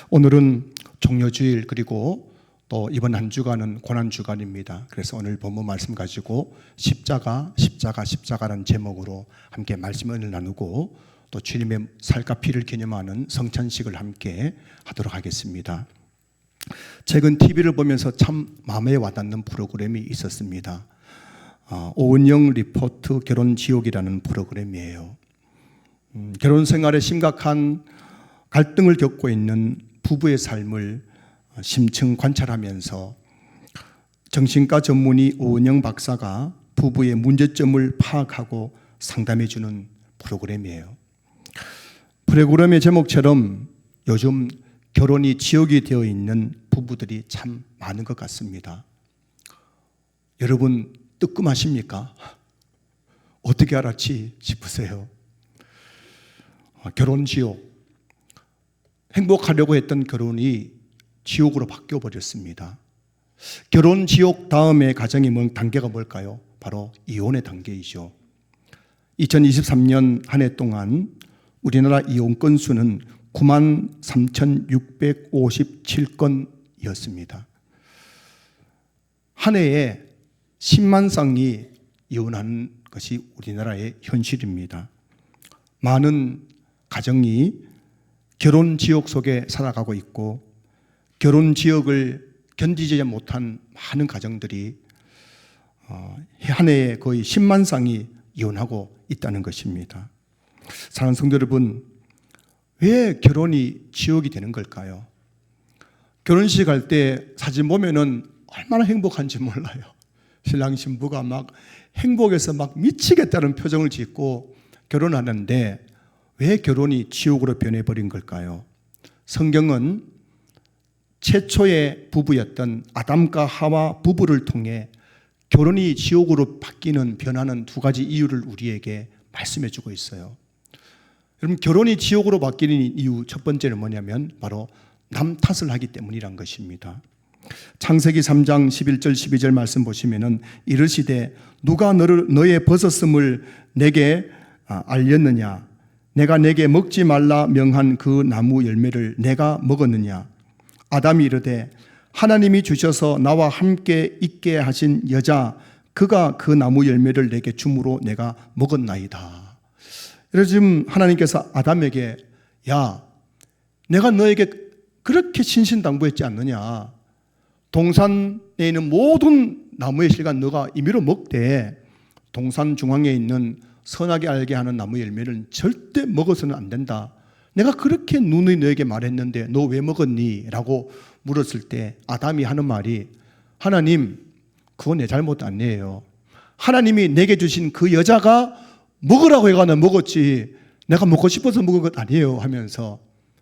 오늘은 종려주일 그리고 또 이번 한 주간은 고난주간입니다. 그래서 오늘 본문 말씀 가지고 십자가라는 제목으로 함께 말씀을 나누고 또 주님의 살과 피를 기념하는 성찬식을 함께 하도록 하겠습니다. 최근 TV를 보면서 참 마음에 와닿는 프로그램이 있었습니다. 오은영 리포트 결혼지옥이라는 프로그램이에요. 결혼 생활에 심각한 갈등을 겪고 있는 부부의 삶을 심층 관찰하면서 정신과 전문의 오은영 박사가 부부의 문제점을 파악하고 상담해주는 프로그램이에요. 프로그램의 제목처럼 요즘 결혼이 지옥이 되어 있는 부부들이 참 많은 것 같습니다. 여러분 뜨끔하십니까? 어떻게 알았지 싶으세요? 결혼 지옥, 행복하려고 했던 결혼이 지옥으로 바뀌어 버렸습니다. 결혼 지옥 다음에 가정이 단계가 뭘까요? 바로 이혼의 단계이죠. 2023년 한 해 동안 우리나라 이혼 건수는 93,657건이었습니다. 한 해에 10만 쌍이 이혼하는 것이 우리나라의 현실입니다. 많은 가정이 결혼 지옥 속에 살아가고 있고 결혼 지옥을 견디지 못한 많은 가정들이 한 해에 거의 10만 쌍이 이혼하고 있다는 것입니다. 사랑하는 성도 여러분, 왜 결혼이 지옥이 되는 걸까요? 결혼식 할 때 사진 보면은 얼마나 행복한지 몰라요. 신랑 신부가 막 행복해서 막 미치겠다는 표정을 짓고 결혼하는데 왜 결혼이 지옥으로 변해버린 걸까요? 성경은 최초의 부부였던 아담과 하와 부부를 통해 결혼이 지옥으로 바뀌는 변하는 두 가지 이유를 우리에게 말씀해 주고 있어요. 여러분, 결혼이 지옥으로 바뀌는 이유 첫 번째는 뭐냐면 바로 남 탓을 하기 때문이란 것입니다. 창세기 3장 11절 12절 말씀 보시면은 이르시되 누가 너의 벗었음을 내게 알렸느냐? 내가 내게 먹지 말라 명한 그 나무 열매를 내가 먹었느냐? 아담이 이르되 하나님이 주셔서 나와 함께 있게 하신 여자 그가 그 나무 열매를 내게 주므로 내가 먹었나이다. 그래서 지금 하나님께서 아담에게 야, 내가 너에게 그렇게 신신당부했지 않느냐? 동산에 있는 모든 나무의 실과 너가 임의로 먹되 동산 중앙에 있는 선하게 알게 하는 나무 열매는 절대 먹어서는 안 된다. 내가 그렇게 누누이 너에게 말했는데 너 왜 먹었니? 라고 물었을 때 아담이 하는 말이 하나님, 그건 내 잘못 아니에요. 하나님이 내게 주신 그 여자가 먹으라고 해가 나 먹었지 내가 먹고 싶어서 먹은 것 아니에요 하면서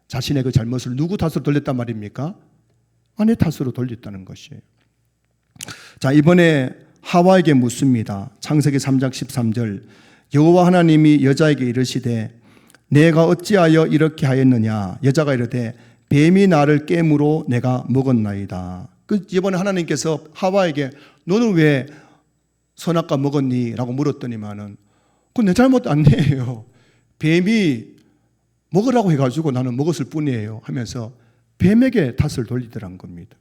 자신의 그 잘못을 누구 탓으로 돌렸단 말입니까? 아내 탓으로 돌렸다는 것이에요. 자, 이번에 하와에게 묻습니다. 창세기 3장 13절 여호와 하나님이 여자에게 이르시되 내가 어찌하여 이렇게 하였느냐? 여자가 이르되 뱀이 나를 깨므로 내가 먹었나이다. 이번에 하나님께서 하와에게 너는 왜 선악과 먹었니? 라고 물었더니만은 그건 내 잘못 아니에요. 뱀이 먹으라고 해가지고 나는 먹었을 뿐이에요 하면서 뱀에게 탓을 돌리더란 겁니다.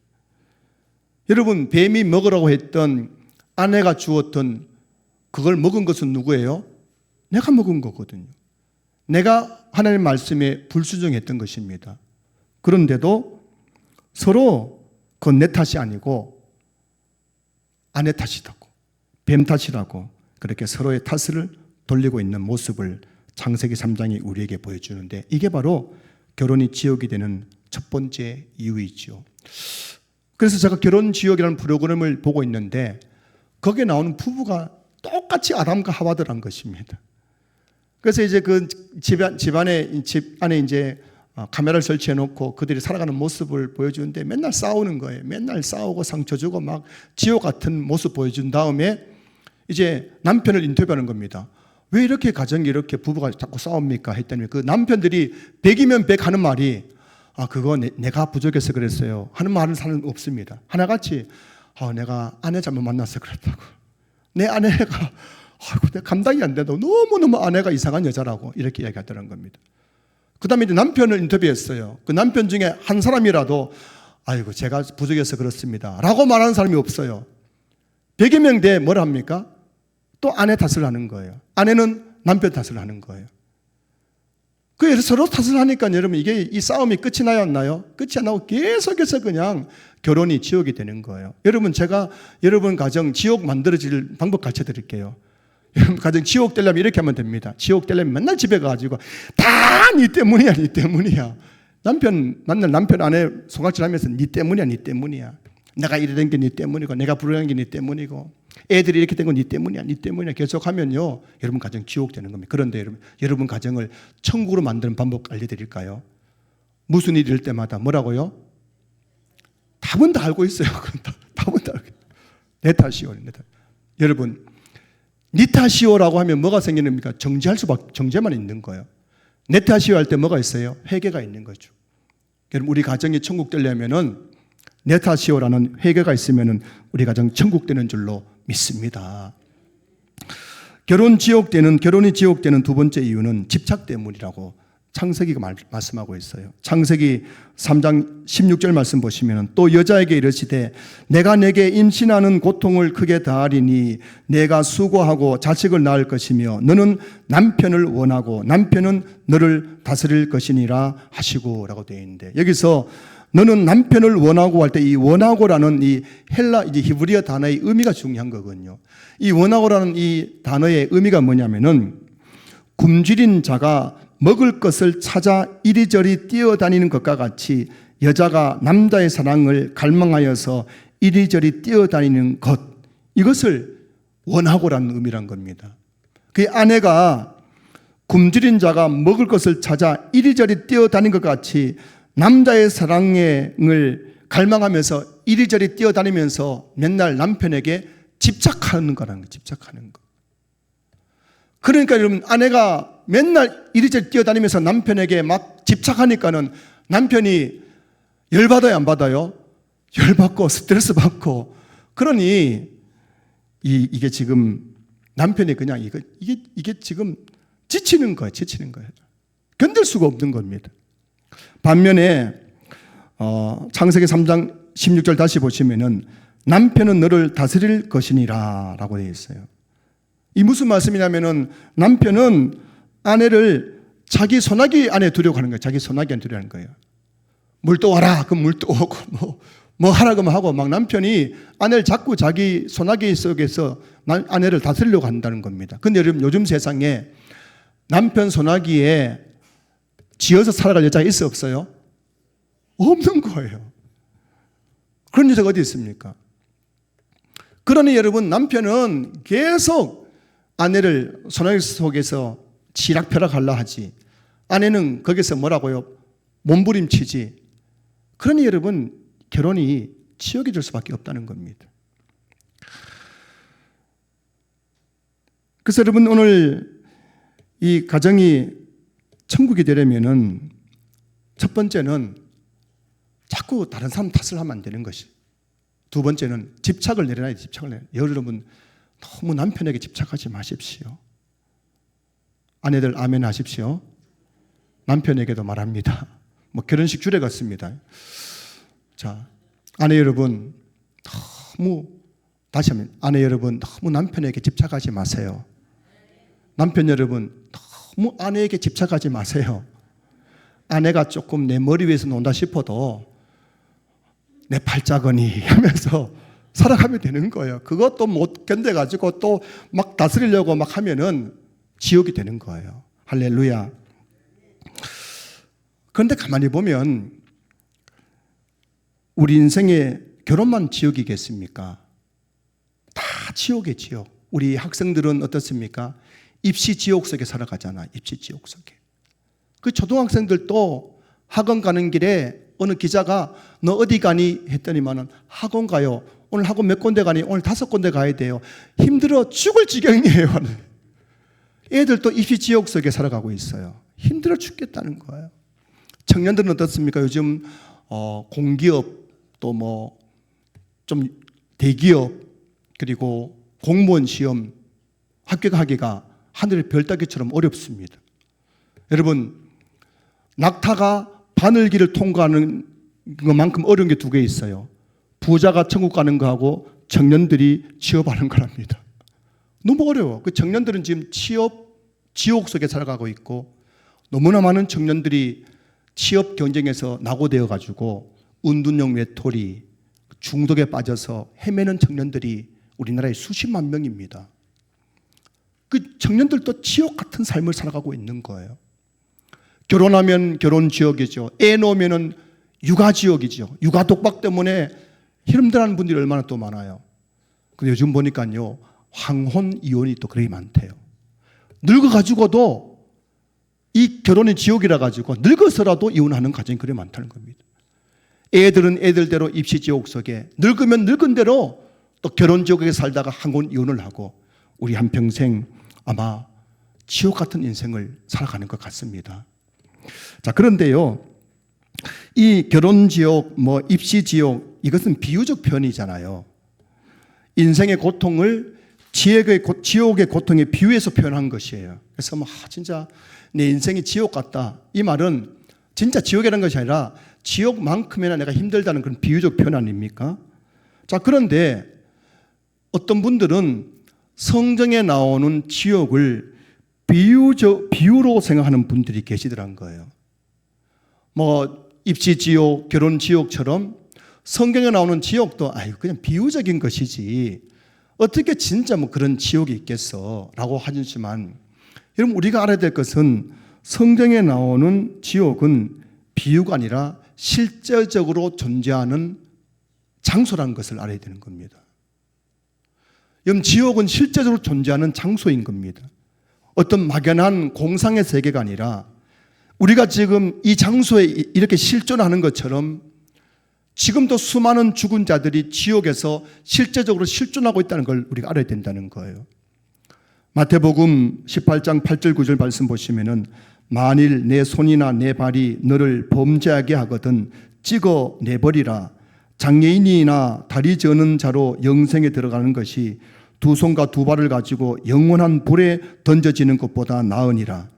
여러분, 뱀이 먹으라고 했던 아내가 주었던 그걸 먹은 것은 누구예요? 내가 먹은 거거든요. 내가 하나님 말씀에 불순종했던 것입니다. 그런데도 서로 그건 내 탓이 아니고 아내 탓이라고, 뱀 탓이라고 그렇게 서로의 탓을 돌리고 있는 모습을 창세기 3장이 우리에게 보여주는데 이게 바로 결혼이 지옥이 되는 첫 번째 이유이죠. 그래서 제가 결혼 지옥이라는 프로그램을 보고 있는데 거기에 나오는 부부가 똑같이 아담과 하와더란 것입니다. 그래서 이제 그 집 안에 이제 카메라를 설치해 놓고 그들이 살아가는 모습을 보여주는데 맨날 싸우는 거예요. 맨날 싸우고 상처 주고 막 지옥 같은 모습 보여준 다음에 이제 남편을 인터뷰하는 겁니다. 왜 이렇게 가정이 이렇게 부부가 자꾸 싸웁니까? 했더니 그 남편들이 100이면 100 하는 말이 그거 내가 부족해서 그랬어요 하는 말은 사람 없습니다. 하나같이 내가 아내 잘못 만나서 그랬다고. 내 아내가 내가 감당이 안 된다고. 너무너무 아내가 이상한 여자라고 이렇게 이야기하더라는 겁니다. 그 다음에 이제 남편을 인터뷰했어요. 그 남편 중에 한 사람이라도 아이고 제가 부족해서 그렇습니다 라고 말하는 사람이 없어요. 100여 명 돼 뭘 합니까? 또 아내 탓을 하는 거예요. 아내는 남편 탓을 하는 거예요. 그 서로 탓을 하니까 여러분 이게 이 싸움이 끝이 나요 안 나요? 끝이 안 나고 계속해서 그냥 결혼이 지옥이 되는 거예요. 여러분 제가 여러분 가정 지옥 만들어질 방법 가르쳐 드릴게요. 여러분 가정 지옥 되려면 이렇게 하면 됩니다. 지옥 되려면 맨날 집에 가가지고 다 니 때문이야 니 때문이야. 맨날 남편 아내 소갈질하면서 니 때문이야 니 때문이야. 내가 이래 된 게 니 때문이고 내가 불행한 게 니 때문이고 애들이 이렇게 된 건 니 때문이야 니 때문이야 계속하면요 여러분 가정 지옥 되는 겁니다. 그런데 여러분 가정을 천국으로 만드는 방법 알려드릴까요? 무슨 일이 일 때마다 뭐라고요? 답은 다 알고 있어요. 답은 다 알고 있어요. 내 탓이요. 여러분 니 탓이요라고 하면 뭐가 생기는입니까? 정죄만 있는 거예요. 내 탓이요 할 때 뭐가 있어요? 회개가 있는 거죠. 여러분 우리 가정이 천국 되려면은 내 탓이요라는 회개가 있으면은 우리 가정 천국 되는 줄로 믿습니다. 결혼이 지옥되는 두 번째 이유는 집착 때문이라고 창세기가 말씀하고 있어요. 창세기 3장 16절 말씀 보시면 또 여자에게 이르시되 내가 내게 임신하는 고통을 크게 다하리니 내가 수고하고 자식을 낳을 것이며 너는 남편을 원하고 남편은 너를 다스릴 것이니라 하시고 라고 되어 있는데 여기서 너는 남편을 원하고 할 때 이 원하고라는 이 이제 히브리어 단어의 의미가 중요한 거거든요. 이 원하고라는 이 단어의 의미가 뭐냐면은 굶주린 자가 먹을 것을 찾아 이리저리 뛰어다니는 것과 같이 여자가 남자의 사랑을 갈망하여서 이리저리 뛰어다니는 것, 이것을 원하고라는 의미란 겁니다. 그 아내가 굶주린 자가 먹을 것을 찾아 이리저리 뛰어다니는 것 같이 남자의 사랑을 갈망하면서 이리저리 뛰어다니면서 맨날 남편에게 집착하는 거라는 거예요. 집착하는 거. 그러니까 여러분 아내가 맨날 이리저리 뛰어다니면서 남편에게 막 집착하니까는 남편이 열받아요 안 받아요? 열받고 스트레스 받고 그러니 이게 지금 남편이 그냥 이게 지금 지치는 거예요. 견딜 수가 없는 겁니다. 반면에 창세기 3장 16절 다시 보시면은 남편은 너를 다스릴 것이니라 라고 되어 있어요. 이 무슨 말씀이냐면은 남편은 아내를 자기 소나기 안에 두려고 하는 거예요. 자기 소나기 안에 두려고 하는 거예요. 물 떠와라. 그럼 물 떠오고 뭐 하라 그러면 하고 막 남편이 아내를 자꾸 자기 소나기 속에서 아내를 다스리려고 한다는 겁니다. 근데 여러분 요즘 세상에 남편 소나기에 지어서 살아갈 여자가 있어 없어요? 없는 거예요. 그런 여자가 어디 있습니까? 그러니 여러분 남편은 계속 아내를 소나기 속에서 지락펴락하려 하지 아내는 거기서 뭐라고요? 몸부림치지. 그러니 여러분 결혼이 지옥이 될 수밖에 없다는 겁니다. 그래서 여러분 오늘 이 가정이 천국이 되려면은 첫 번째는 자꾸 다른 사람 탓을 하면 안 되는 것이. 두 번째는 집착을 내려놔야 돼. 집착을 내려. 여러분 너무 남편에게 집착하지 마십시오. 아내들 아멘 하십시오. 남편에게도 말합니다. 뭐 결혼식 주례 같습니다. 자, 아내 여러분 다시 하면 아내 여러분 너무 남편에게 집착하지 마세요. 남편 여러분 너무 아내에게 집착하지 마세요. 아내가 조금 내 머리 위에서 논다 싶어도 내 팔자거니 하면서 살아가면 되는 거예요. 그것도 못 견뎌가지고 또 막 다스리려고 막 하면은 지옥이 되는 거예요. 할렐루야. 그런데 가만히 보면 우리 인생에 결혼만 지옥이겠습니까? 다 지옥이에요, 지옥. 우리 학생들은 어떻습니까? 입시 지옥 속에 살아가잖아. 입시 지옥 속에. 그 초등학생들도 학원 가는 길에 어느 기자가 너 어디 가니? 했더니만은 학원 가요. 오늘 학원 몇 군데 가니? 오늘 5군데 가야 돼요. 힘들어 죽을 지경이에요. 애들도 입시 지옥 속에 살아가고 있어요. 힘들어 죽겠다는 거예요. 청년들은 어떻습니까? 요즘 공기업 또 뭐 좀 대기업 그리고 공무원 시험 합격하기가 하늘의 별 따기처럼 어렵습니다. 여러분 낙타가 바늘길을 통과하는 것만큼 어려운 게 두 개 있어요. 부자가 천국 가는 거하고 청년들이 취업하는 거랍니다. 너무 어려워. 그 청년들은 지금 지옥 속에 살아가고 있고, 너무나 많은 청년들이 취업 경쟁에서 낙오되어 가지고 은둔형 외톨이, 중독에 빠져서 헤매는 청년들이 우리나라에 수십만 명입니다. 그 청년들도 지옥 같은 삶을 살아가고 있는 거예요. 결혼하면 결혼 지옥이죠. 애 놓으면은 육아 지옥이죠. 육아 독박 때문에 힘들어하는 분들이 얼마나 또 많아요. 근데 요즘 보니까요, 황혼 이혼이 또 그렇게 많대요. 늙어가지고도 이 결혼이 지옥이라 가지고 늙어서라도 이혼하는 가정이 그렇게 많다는 겁니다. 애들은 애들대로 입시 지옥 속에, 늙으면 늙은 대로 또 결혼 지옥에 살다가 황혼 이혼을 하고 우리 한평생 아마 지옥 같은 인생을 살아가는 것 같습니다. 자, 그런데요, 이 결혼 지옥, 입시 지옥, 이것은 비유적 표현이잖아요. 인생의 고통을 지옥의 고통에 비유해서 표현한 것이에요. 그래서 진짜 내 인생이 지옥 같다, 이 말은 진짜 지옥이라는 것이 아니라 지옥만큼이나 내가 힘들다는 그런 비유적 표현 아닙니까? 자, 그런데 어떤 분들은 성경에 나오는 지옥을 비유로 생각하는 분들이 계시더란 거예요. 입시 지옥, 결혼 지옥처럼 성경에 나오는 지옥도 그냥 비유적인 것이지 어떻게 진짜 그런 지옥이 있겠어 라고 하지만, 여러분, 우리가 알아야 될 것은 성경에 나오는 지옥은 비유가 아니라 실제적으로 존재하는 장소라는 것을 알아야 되는 겁니다. 여러분, 지옥은 실제적으로 존재하는 장소인 겁니다. 어떤 막연한 공상의 세계가 아니라 우리가 지금 이 장소에 이렇게 실존하는 것처럼 지금도 수많은 죽은 자들이 지옥에서 실제적으로 실존하고 있다는 걸 우리가 알아야 된다는 거예요. 마태복음 18장 8절 9절 말씀 보시면은, 만일 내 손이나 내 발이 너를 범죄하게 하거든 찍어 내버리라. 장애인이나 다리 저는 자로 영생에 들어가는 것이 두 손과 두 발을 가지고 영원한 불에 던져지는 것보다 나으니라.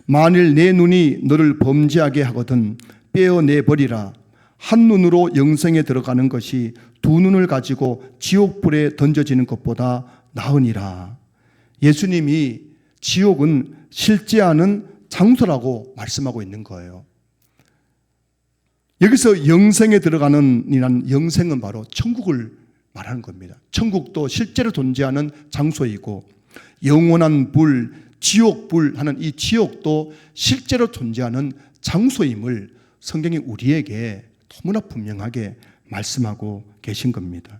만일 내 눈이 너를 범죄하게 하거든 빼어내버리라. 한 눈으로 영생에 들어가는 것이 두 눈을 가지고 지옥불에 던져지는 것보다 나으니라. 예수님이 지옥은 실제하는 장소라고 말씀하고 있는 거예요. 여기서 영생에 들어가는 이란 영생은 바로 천국을 말하는 겁니다. 천국도 실제로 존재하는 장소이고, 영원한 불, 지옥불 하는 이 지옥도 실제로 존재하는 장소임을 성경이 우리에게 너무나 분명하게 말씀하고 계신 겁니다.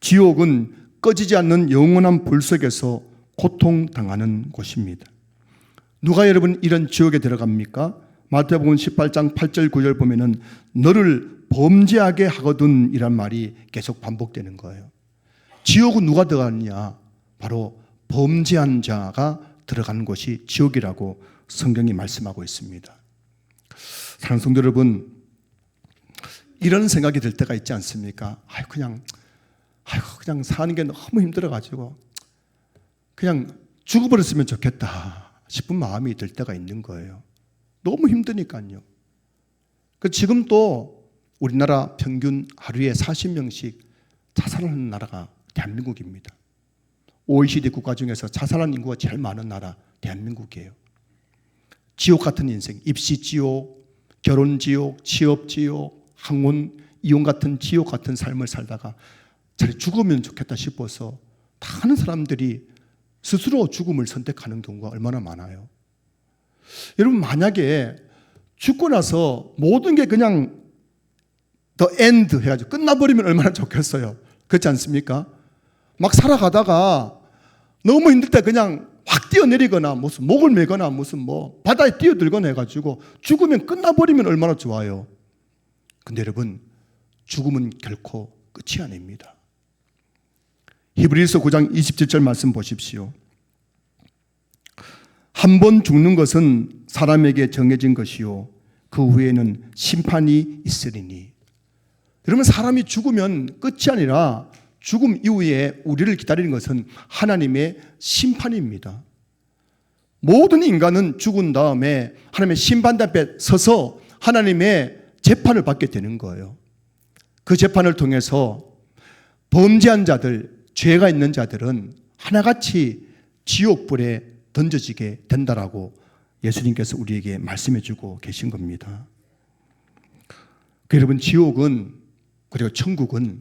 지옥은 꺼지지 않는 영원한 불 속에서 고통당하는 곳입니다. 누가 여러분 이런 지옥에 들어갑니까? 마태복음 18장 8절 9절 보면은 너를 범죄하게 하거든 이란 말이 계속 반복되는 거예요. 지옥은 누가 들어가느냐? 바로 범죄한 자가 들어가는 곳이 지옥이라고 성경이 말씀하고 있습니다. 사랑하는 성도 여러분, 이런 생각이 들 때가 있지 않습니까? 그냥 사는 게 너무 힘들어가지고 그냥 죽어버렸으면 좋겠다 싶은 마음이 들 때가 있는 거예요. 너무 힘드니까요. 지금 또 우리나라 평균 하루에 40명씩 자살하는 나라가 대한민국입니다. OECD 국가 중에서 자살하는 인구가 제일 많은 나라 대한민국이에요. 지옥 같은 인생, 입시 지옥, 결혼 지옥, 취업 지옥, 항혼 이혼 같은 지옥 같은 삶을 살다가 차라리 죽으면 좋겠다 싶어서 많은 사람들이 스스로 죽음을 선택하는 경우가 얼마나 많아요. 여러분, 만약에 죽고 나서 모든 게 그냥 the end 해가지고 끝나버리면 얼마나 좋겠어요. 그렇지 않습니까? 막 살아가다가 너무 힘들 때 그냥 확 뛰어내리거나 무슨 목을 매거나 무슨 바다에 뛰어들거나 해가지고 죽으면 끝나버리면 얼마나 좋아요. 근데 여러분, 죽음은 결코 끝이 아닙니다. 히브리서 9장 27절 말씀 보십시오. 한 번 죽는 것은 사람에게 정해진 것이요 그 후에는 심판이 있으리니. 여러분, 사람이 죽으면 끝이 아니라 죽음 이후에 우리를 기다리는 것은 하나님의 심판입니다. 모든 인간은 죽은 다음에 하나님의 심판대 앞에 서서 하나님의 재판을 받게 되는 거예요. 그 재판을 통해서 범죄한 자들, 죄가 있는 자들은 하나같이 지옥불에 던져지게 된다라고 예수님께서 우리에게 말씀해 주고 계신 겁니다. 여러분, 지옥은 그리고 천국은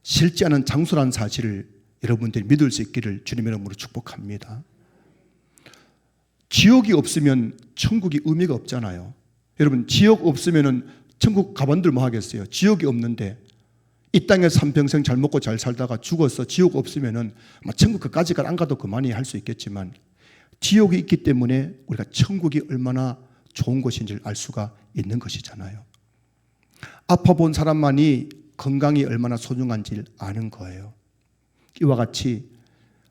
실제 않은 장소라는 사실을 여러분들이 믿을 수 있기를 주님의 이름으로 축복합니다. 지옥이 없으면 천국이 의미가 없잖아요. 여러분, 지옥 없으면 천국 가본들 뭐 하겠어요? 지옥이 없는데 이 땅에서 한평생 잘 먹고 잘 살다가 죽어서 지옥 없으면 천국 그까지 안 가도 그만이 할 수 있겠지만, 지옥이 있기 때문에 우리가 천국이 얼마나 좋은 곳인지를 알 수가 있는 것이잖아요. 아파본 사람만이 건강이 얼마나 소중한지를 아는 거예요. 이와 같이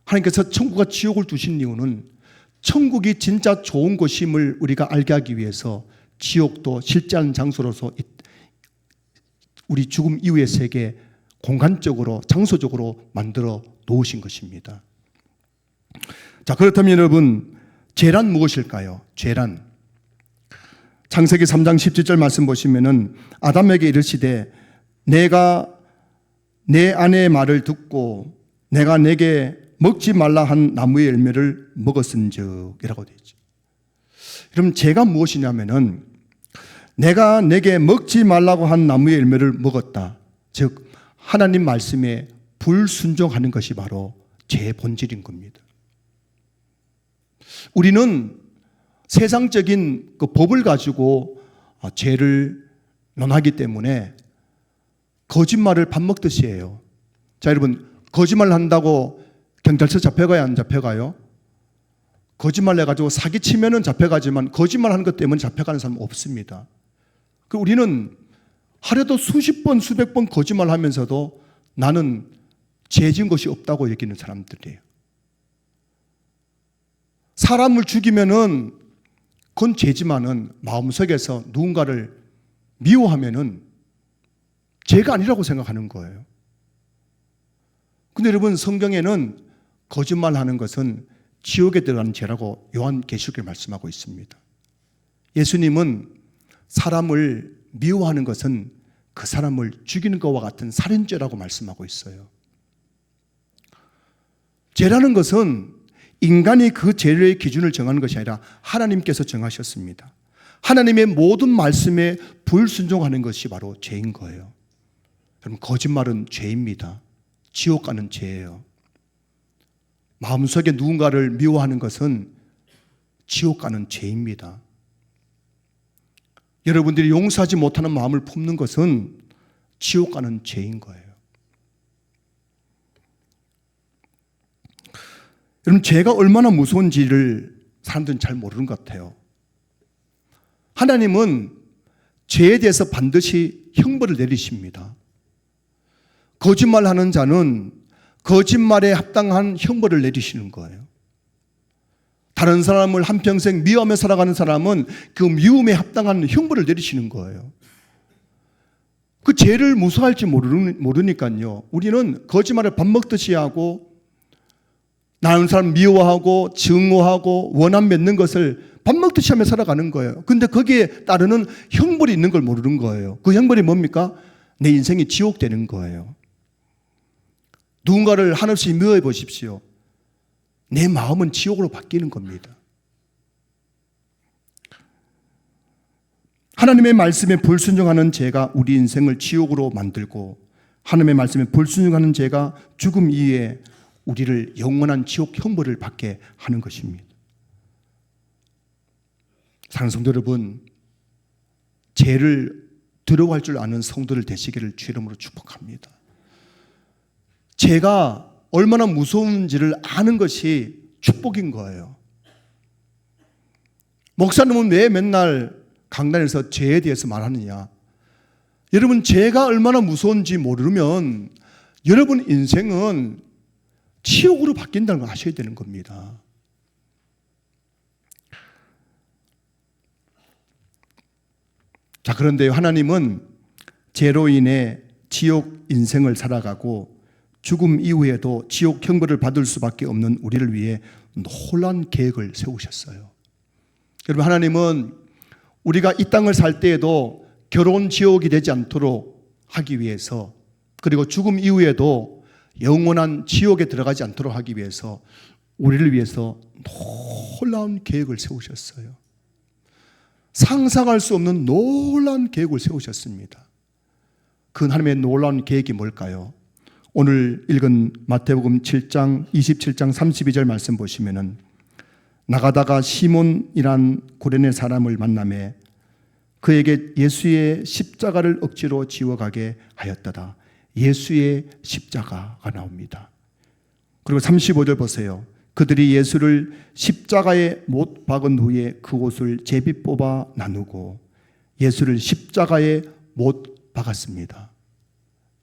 하나님께서 천국과 지옥을 두신 이유는 천국이 진짜 좋은 곳임을 우리가 알게 하기 위해서 지옥도 실제한 장소로서 우리 죽음 이후의 세계 공간적으로 장소적으로 만들어 놓으신 것입니다. 자, 그렇다면 여러분, 죄란 무엇일까요? 죄란. 창세기 3장 17절 말씀 보시면은 아담에게 이르시되 내가 내 아내의 말을 듣고 내가 내게 먹지 말라 한 나무의 열매를 먹었은즉 이라고 되어 있죠. 그럼 죄가 무엇이냐면은 내가 내게 먹지 말라고 한 나무의 열매를 먹었다. 즉 하나님 말씀에 불순종하는 것이 바로 죄의 본질인 겁니다. 우리는 세상적인 그 법을 가지고 죄를 논하기 때문에 거짓말을 밥 먹듯이 해요. 자, 여러분, 거짓말 한다고 경찰서 잡혀가요, 안 잡혀가요? 거짓말 해가지고 사기치면은 잡혀가지만 거짓말 하는 것 때문에 잡혀가는 사람은 없습니다. 우리는 하루에도 수십 번, 수백 번 거짓말 하면서도 나는 죄 지은 것이 없다고 여기는 사람들이에요. 사람을 죽이면은 그건 죄지만은 마음속에서 누군가를 미워하면은 죄가 아니라고 생각하는 거예요. 근데 여러분, 성경에는 거짓말하는 것은 지옥에 들어가는 죄라고 요한계시록에 말씀하고 있습니다. 예수님은 사람을 미워하는 것은 그 사람을 죽이는 것과 같은 살인죄라고 말씀하고 있어요. 죄라는 것은 인간이 그 죄의 기준을 정하는 것이 아니라 하나님께서 정하셨습니다. 하나님의 모든 말씀에 불순종하는 것이 바로 죄인 거예요. 여러분, 거짓말은 죄입니다. 지옥 가는 죄예요. 마음속에 누군가를 미워하는 것은 지옥 가는 죄입니다. 여러분들이 용서하지 못하는 마음을 품는 것은 지옥 가는 죄인 거예요. 여러분, 죄가 얼마나 무서운지를 사람들은 잘 모르는 것 같아요. 하나님은 죄에 대해서 반드시 형벌을 내리십니다. 거짓말하는 자는 거짓말에 합당한 형벌을 내리시는 거예요. 다른 사람을 한평생 미워하며 살아가는 사람은 그 미움에 합당한 형벌을 내리시는 거예요. 그 죄를 무서워할지 모르니까요. 우리는 거짓말을 밥 먹듯이 하고 나는 사람 미워하고 증오하고 원한 맺는 것을 밥 먹듯이 하며 살아가는 거예요. 근데 거기에 따르는 형벌이 있는 걸 모르는 거예요. 그 형벌이 뭡니까? 내 인생이 지옥되는 거예요. 누군가를 한없이 미워해 보십시오. 내 마음은 지옥으로 바뀌는 겁니다. 하나님의 말씀에 불순종하는 죄가 우리 인생을 지옥으로 만들고, 하나님의 말씀에 불순종하는 죄가 죽음 이후에 우리를 영원한 지옥 형벌을 받게 하는 것입니다. 사랑하는 성도 여러분, 죄를 두려워할 줄 아는 성도들 되시기를 주 이름으로 축복합니다. 죄가 얼마나 무서운지를 아는 것이 축복인 거예요. 목사님은 왜 맨날 강단에서 죄에 대해서 말하느냐? 여러분, 죄가 얼마나 무서운지 모르면 여러분 인생은 지옥으로 바뀐다는 걸 아셔야 되는 겁니다. 자, 그런데 하나님은 죄로 인해 지옥 인생을 살아가고 죽음 이후에도 지옥 형벌을 받을 수밖에 없는 우리를 위해 놀라운 계획을 세우셨어요. 여러분, 하나님은 우리가 이 땅을 살 때에도 결혼 지옥이 되지 않도록 하기 위해서, 그리고 죽음 이후에도 영원한 지옥에 들어가지 않도록 하기 위해서 우리를 위해서 놀라운 계획을 세우셨어요. 상상할 수 없는 놀라운 계획을 세우셨습니다. 그 하나님의 놀라운 계획이 뭘까요? 오늘 읽은 마태복음 7장 27장 32절 말씀 보시면은, 나가다가 시몬이란 구레네 사람을 만나매 그에게 예수의 십자가를 억지로 지워가게 하였더라. 예수의 십자가가 나옵니다. 그리고 35절 보세요. 그들이 예수를 십자가에 못 박은 후에 그 옷을 제비 뽑아 나누고 예수를 십자가에 못 박았습니다.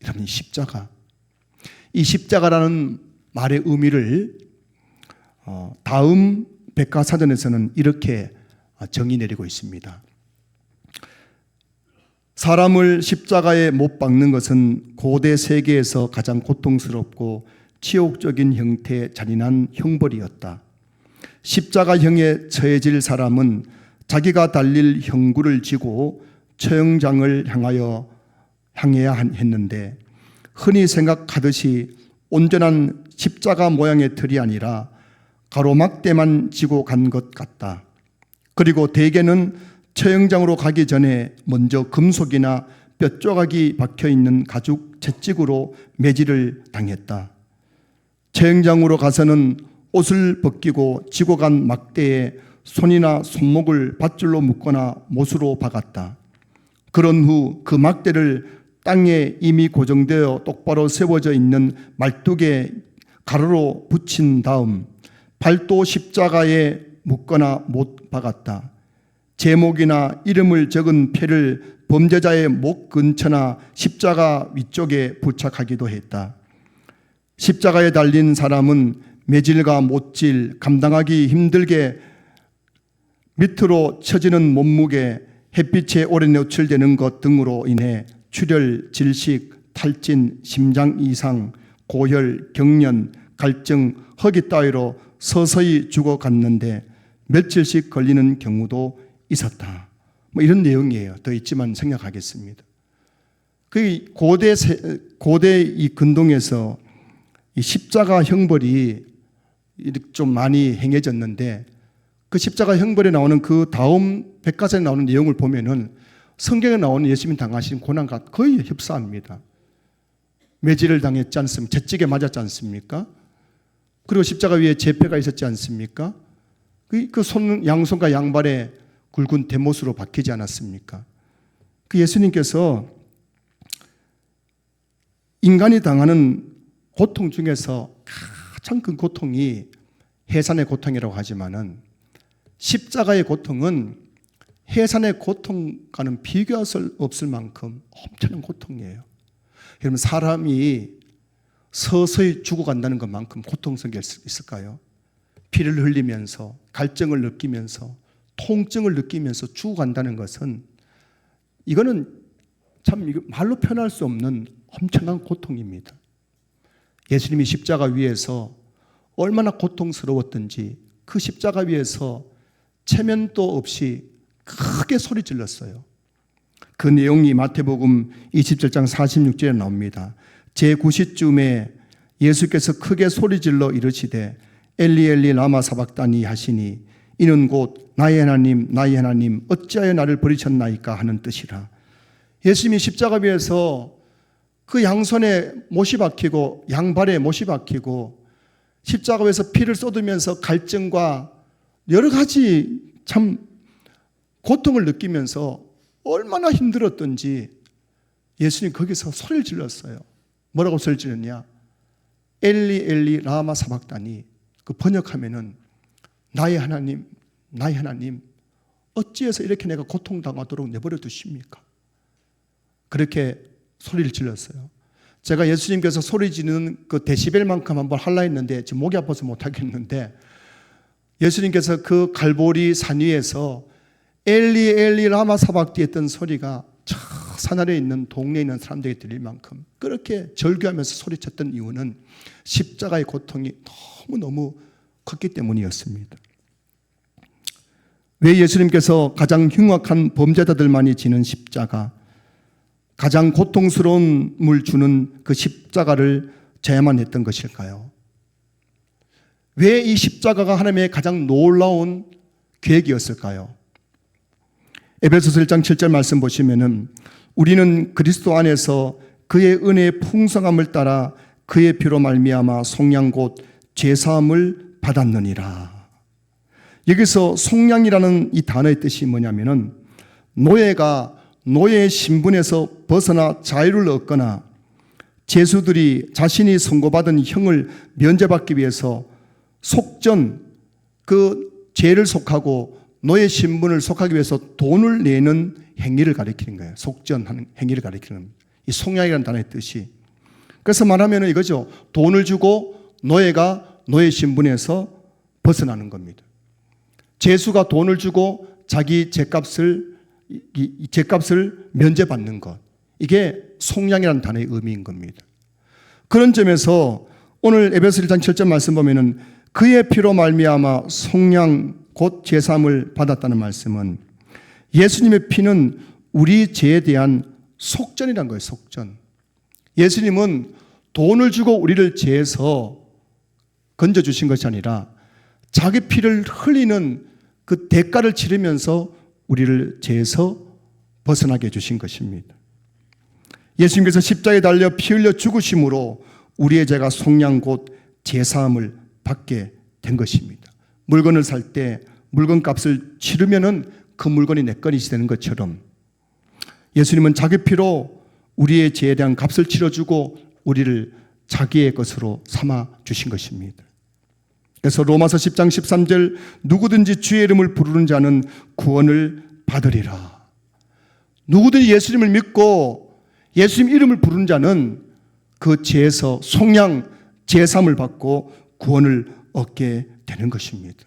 여러분, 십자가, 이 십자가라는 말의 의미를 다음 백과사전에서는 이렇게 정의 내리고 있습니다. 사람을 십자가에 못 박는 것은 고대 세계에서 가장 고통스럽고 치욕적인 형태의 잔인한 형벌이었다. 십자가형에 처해질 사람은 자기가 달릴 형구를 쥐고 처형장을 향해야 했는데, 흔히 생각하듯이 온전한 십자가 모양의 틀이 아니라 가로막대만 지고 간 것 같다. 그리고 대개는 처형장으로 가기 전에 먼저 금속이나 뼈조각이 박혀있는 가죽 채찍으로 매질을 당했다. 처형장으로 가서는 옷을 벗기고 지고 간 막대에 손이나 손목을 밧줄로 묶거나 못으로 박았다. 그런 후 그 막대를 땅에 이미 고정되어 똑바로 세워져 있는 말뚝에 가로로 붙인 다음 발도 십자가에 묶거나 못 박았다. 제목이나 이름을 적은 패를 범죄자의 목 근처나 십자가 위쪽에 부착하기도 했다. 십자가에 달린 사람은 매질과 못질, 감당하기 힘들게 밑으로 처지는 몸무게, 햇빛에 오래 노출되는 것 등으로 인해 출혈, 질식, 탈진, 심장 이상, 고혈, 경련, 갈증, 허기 따위로 서서히 죽어갔는데 며칠씩 걸리는 경우도 있었다. 이런 내용이에요. 더 있지만 생략하겠습니다. 그 고대 이 근동에서 이 십자가 형벌이 좀 많이 행해졌는데, 그 십자가 형벌에 나오는 그 다음 백과사에 나오는 내용을 보면은 성경에 나오는 예수님이 당하신 고난과 거의 흡사합니다. 매질을 당했지 않습니까? 채찍에 맞았지 않습니까? 그리고 십자가 위에 제패가 있었지 않습니까? 그 양손과 양발에 굵은 대못으로 박히지 않았습니까? 그 예수님께서 인간이 당하는 고통 중에서 가장 큰 고통이 해산의 고통이라고 하지만은, 십자가의 고통은 해산의 고통과는 비교할 수 없을 만큼 엄청난 고통이에요. 여러분, 사람이 서서히 죽어간다는 것만큼 고통스러운 게 있을까요? 피를 흘리면서, 갈증을 느끼면서, 통증을 느끼면서 죽어간다는 것은, 이거는 참 말로 표현할 수 없는 엄청난 고통입니다. 예수님이 십자가 위에서 얼마나 고통스러웠던지 그 십자가 위에서 체면도 없이 크게 소리 질렀어요. 그 내용이 마태복음 27장 46절에 나옵니다. 제9시쯤에 예수께서 크게 소리질러 이르시되 엘리 엘리 라마 사박다니 하시니 이는 곧 나의 하나님 나의 하나님 어찌하여 나를 버리셨나이까 하는 뜻이라. 예수님이 십자가 위에서 그 양손에 못이 박히고 양발에 못이 박히고 십자가 위에서 피를 쏟으면서 갈증과 여러 가지 참 고통을 느끼면서 얼마나 힘들었던지 예수님 거기서 소리를 질렀어요. 뭐라고 소리를 질렀냐? 엘리 엘리 라마 사박다니. 그 번역하면은 나의 하나님 나의 하나님 어찌해서 이렇게 내가 고통당하도록 내버려 두십니까? 그렇게 소리를 질렀어요. 제가 예수님께서 소리 지르는 그 데시벨만큼 한번 하려 했는데 지금 목이 아파서 못하겠는데, 예수님께서 그 갈보리 산 위에서 엘리 엘리 라마 사박디 했던 소리가 저 산 아래에 있는 동네에 있는 사람들에게 들릴 만큼 그렇게 절규하면서 소리쳤던 이유는 십자가의 고통이 너무너무 컸기 때문이었습니다. 왜 예수님께서 가장 흉악한 범죄자들만이 지는 십자가, 가장 고통스러움을 주는 그 십자가를 져야만 했던 것일까요? 왜 이 십자가가 하나님의 가장 놀라운 계획이었을까요? 에베소서 1장 7절 말씀 보시면은 우리는 그리스도 안에서 그의 은혜의 풍성함을 따라 그의 피로 말미암아 속량 곧 죄사함을 받았느니라. 여기서 속량이라는 이 단어의 뜻이 뭐냐면은 노예가 노예의 신분에서 벗어나 자유를 얻거나 죄수들이 자신이 선고받은 형을 면제받기 위해서 속전, 그 죄를 속하고 노예 신분을 속하기 위해서 돈을 내는 행위를 가리키는 거예요. 속전하는 행위를 가리키는 이 속량이라는 단어의 뜻이. 그래서 말하면 이거죠. 돈을 주고 노예가 노예 신분에서 벗어나는 겁니다. 죄수가 돈을 주고 자기 죄값을 면제받는 것. 이게 속량이라는 단어의 의미인 겁니다. 그런 점에서 오늘 에베소 1장 7절 말씀 보면은 그의 피로 말미암아 속량 곧 죄사함을 받았다는 말씀은 예수님의 피는 우리 죄에 대한 속전이란 거예요. 속전. 예수님은 돈을 주고 우리를 죄에서 건져주신 것이 아니라 자기 피를 흘리는 그 대가를 치르면서 우리를 죄에서 벗어나게 해주신 것입니다. 예수님께서 십자가에 달려 피 흘려 죽으심으로 우리의 죄가 속량 곧 죄사함을 받게 된 것입니다. 물건을 살 때 물건값을 치르면은 그 물건이 내 것이 되는 것처럼 예수님은 자기 피로 우리의 죄에 대한 값을 치러주고 우리를 자기의 것으로 삼아 주신 것입니다. 그래서 로마서 10장 13절 누구든지 주의 이름을 부르는 자는 구원을 받으리라. 누구든지 예수님을 믿고 예수님 이름을 부르는 자는 그 죄에서 속량 죄사함을 받고 구원을 얻게 되는 것입니다.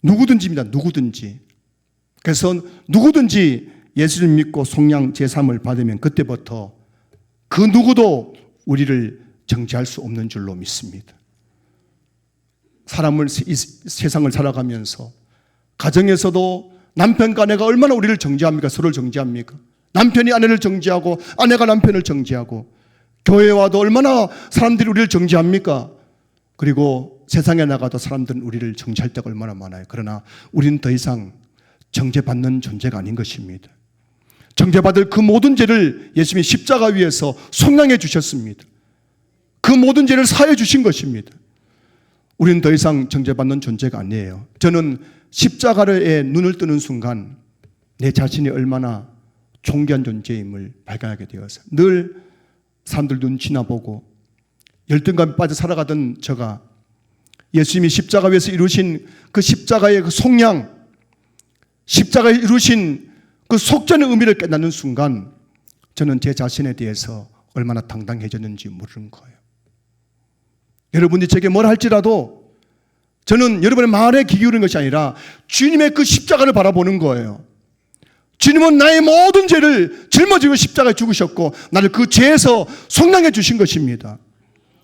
누구든지입니다. 누구든지. 그래서 누구든지 예수님 믿고 속량 죄사함을 받으면 그때부터 그 누구도 우리를 정죄할 수 없는 줄로 믿습니다. 사람을 이 세상을 살아가면서 가정에서도 남편과 아내가 얼마나 우리를 정죄합니까? 서로를 정죄합니까? 남편이 아내를 정죄하고 아내가 남편을 정죄하고 교회에 와도 얼마나 사람들이 우리를 정죄합니까? 그리고 세상에 나가도 사람들은 우리를 정죄할 때가 얼마나 많아요. 그러나 우리는 더 이상 정죄받는 존재가 아닌 것입니다. 정죄받을 그 모든 죄를 예수님이 십자가 위에서 속량해 주셨습니다. 그 모든 죄를 사해 주신 것입니다. 우리는 더 이상 정죄받는 존재가 아니에요. 저는 십자가에 눈을 뜨는 순간 내 자신이 얼마나 존귀한 존재임을 발견하게 되었어요. 늘 사람들 눈치나 보고 열등감에 빠져 살아가던 저가 예수님이 십자가 위에서 이루신 그 십자가의 그 속량, 십자가에 이루신 그 속전의 의미를 깨닫는 순간 저는 제 자신에 대해서 얼마나 당당해졌는지 모르는 거예요. 여러분이 제게 뭘 할지라도 저는 여러분의 말에 귀 기울이는 것이 아니라 주님의 그 십자가를 바라보는 거예요. 주님은 나의 모든 죄를 짊어지고 십자가에 죽으셨고 나를 그 죄에서 속량해 주신 것입니다.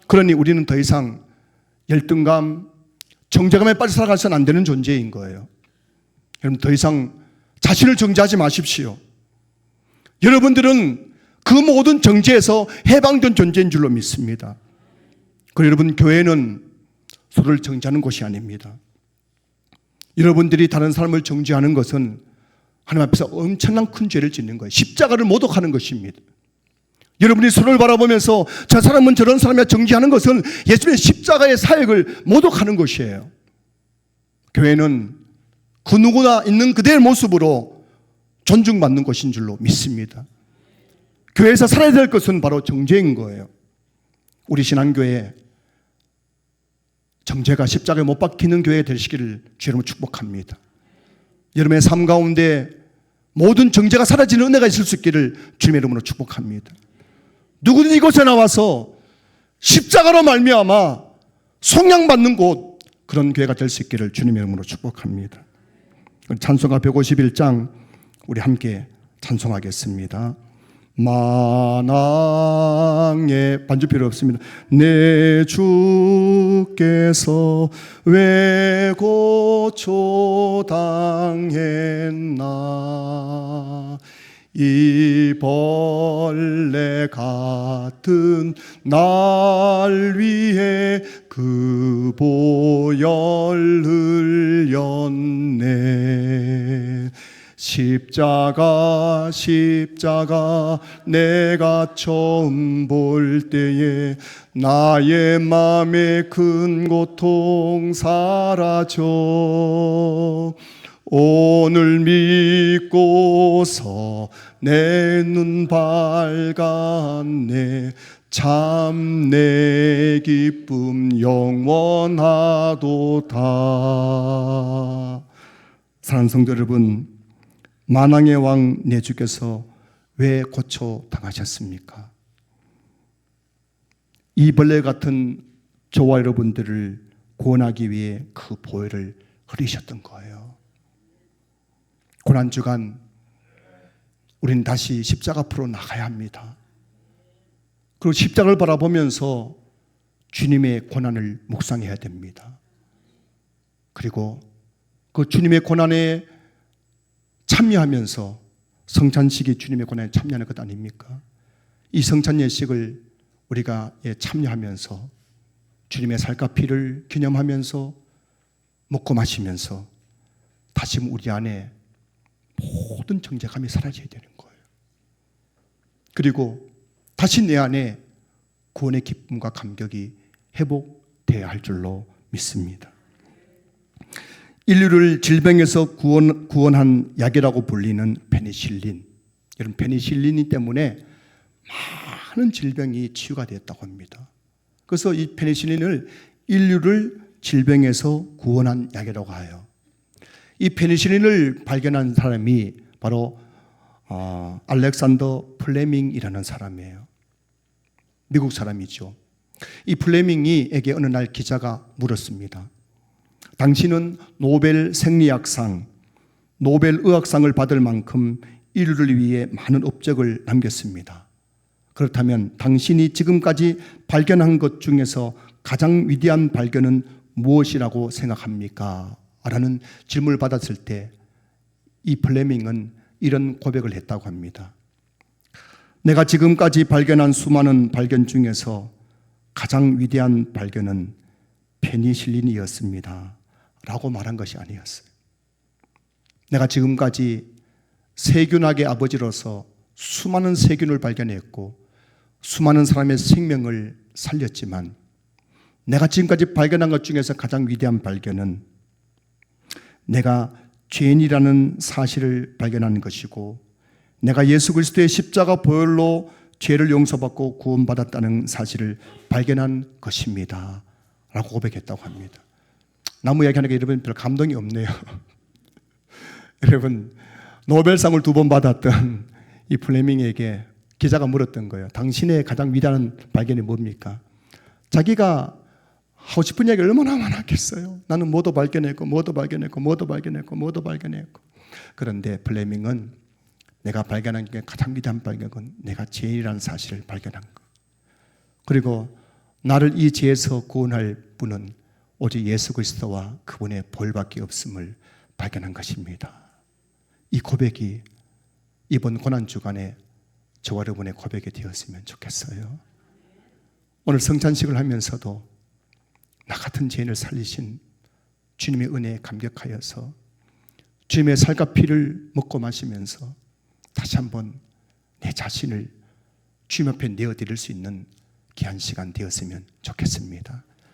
그러니 우리는 더 이상 열등감, 정죄감에 빠져 살아가서는 안 되는 존재인 거예요. 여러분 더 이상 자신을 정죄하지 마십시오. 여러분들은 그 모든 정죄에서 해방된 존재인 줄로 믿습니다. 그리고 여러분 교회는 서로를 정죄하는 곳이 아닙니다. 여러분들이 다른 사람을 정죄하는 것은 하나님 앞에서 엄청난 큰 죄를 짓는 거예요. 십자가를 모독하는 것입니다. 여러분이 서로를 바라보면서 저 사람은 저런 사람이야 정죄하는 것은 예수님의 십자가의 사역을 모독하는 것이에요. 교회는 그 누구나 있는 그대의 모습으로 존중받는 것인 줄로 믿습니다. 교회에서 살아야 될 것은 바로 정죄인 거예요. 우리 신앙교회 정죄가 십자가에 못 박히는 교회 되시기를 주님으로 축복합니다. 여러분의 삶 가운데 모든 정죄가 사라지는 은혜가 있을 수 있기를 주님의 이름으로 축복합니다. 누구든지 이곳에 나와서 십자가로 말미암아 속량받는 곳 그런 교회가 될 수 있기를 주님의 이름으로 축복합니다. 찬송가 151장 우리 함께 찬송하겠습니다. 만왕의 반주 필요 없습니다. 내 주께서 왜 고초당했나. 이 벌레 같은 날 위해 그 보혈 흘렸네. 십자가 내가 처음 볼 때에 나의 맘의 큰 고통 사라져. 오늘 믿고서 내 눈 밝았네. 참 내 기쁨 영원하도다. 사랑하는 성도 여러분, 만왕의 왕 내 주께서 왜 고초 당하셨습니까? 이 벌레 같은 저와 여러분들을 구원하기 위해 그 보혈을 흘리셨던 거예요. 고난주간 우리는 다시 십자가 앞으로 나가야 합니다. 그리고 십자가를 바라보면서 주님의 고난을 묵상해야 됩니다. 그리고 그 주님의 고난에 참여하면서 성찬식이 주님의 고난에 참여하는 것 아닙니까? 이 성찬 예식을 우리가 참여하면서 주님의 살과 피를 기념하면서 먹고 마시면서 다시 우리 안에 모든 정죄감이 사라져야 되는 거예요. 그리고 다시 내 안에 구원의 기쁨과 감격이 회복되어야 할 줄로 믿습니다. 인류를 질병에서 구원한 약이라고 불리는 페니실린. 여러분, 페니실린 때문에 많은 질병이 치유가 되었다고 합니다. 그래서 이 페니실린을 인류를 질병에서 구원한 약이라고 해요. 이 페니실린을 발견한 사람이 바로 알렉산더 플레밍이라는 사람이에요. 미국 사람이죠. 이 플레밍이에게 어느 날 기자가 물었습니다. 당신은 노벨 생리학상, 노벨 의학상을 받을 만큼 인류를 위해 많은 업적을 남겼습니다. 그렇다면 당신이 지금까지 발견한 것 중에서 가장 위대한 발견은 무엇이라고 생각합니까? 라는 질문을 받았을 때 이 플레밍은 이런 고백을 했다고 합니다. 내가 지금까지 발견한 수많은 발견 중에서 가장 위대한 발견은 페니실린이었습니다. 라고 말한 것이 아니었어요. 내가 지금까지 세균학의 아버지로서 수많은 세균을 발견했고 수많은 사람의 생명을 살렸지만 내가 지금까지 발견한 것 중에서 가장 위대한 발견은 내가 죄인이라는 사실을 발견한 것이고 내가 예수 그리스도의 십자가 보혈로 죄를 용서받고 구원받았다는 사실을 발견한 것입니다. 라고 고백했다고 합니다. 나무 이야기하니까 여러분 별 감동이 없네요. 여러분, 노벨상을 2번 받았던 이 플레밍에게 기자가 물었던 거예요. 당신의 가장 위대한 발견이 뭡니까? 자기가 하고 싶은 이야기 얼마나 많았겠어요. 나는 뭐도 발견했고 뭐도 발견했고 뭐도 발견했고 뭐도 발견했고. 그런데 플레밍은 내가 발견한 게 가장 위대한 발견은 내가 죄인이라는 사실을 발견한 것. 그리고 나를 이 죄에서 구원할 분은 오직 예수 그리스도와 그분의 보혈밖에 없음을 발견한 것입니다. 이 고백이 이번 고난주간에 저와 여러분의 고백이 되었으면 좋겠어요. 오늘 성찬식을 하면서도 나 같은 죄인을 살리신 주님의 은혜에 감격하여서 주님의 살과 피를 먹고 마시면서 다시 한번 내 자신을 주님 앞에 내어드릴 수 있는 귀한 시간 되었으면 좋겠습니다.